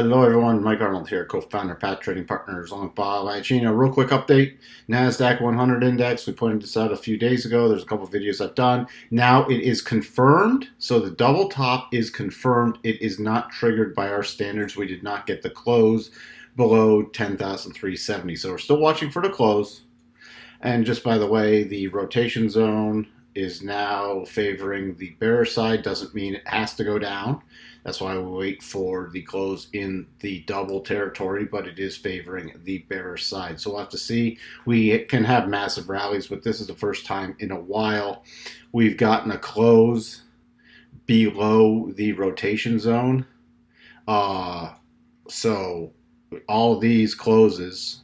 Hello everyone, Mike Arnold here, co-founder, Pat Trading Partners, along with Bob Iacchino. Real quick update, NASDAQ100 index, we pointed this out a few days ago. There's a couple of videos I've done. Now it is confirmed, so the double top is confirmed. It is not triggered by our standards. We did not get the close below 10,370, so we're still watching for the close. And just by the way, the rotation zone is now favoring the bearish side. Doesn't mean it has to go down. That's why we wait for the close in the double territory, but it is favoring the bearish side. So we'll have to see. We can have massive rallies, but this is the first time in a while we've gotten a close below the rotation zone. So all these closes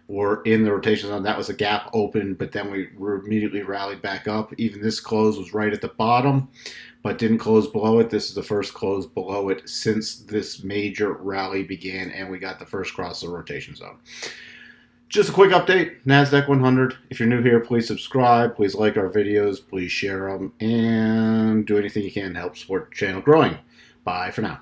were in the rotation zone. That was a gap open, but then we were immediately rallied back up. Even this close was right at the bottom, but didn't close below it. This is the first close below it since this major rally began, and we got the first cross the rotation zone. Just a quick update, NASDAQ 100. If you're new here, please subscribe. Please like our videos. Please share them, and do anything you can to help support the channel growing. Bye for now.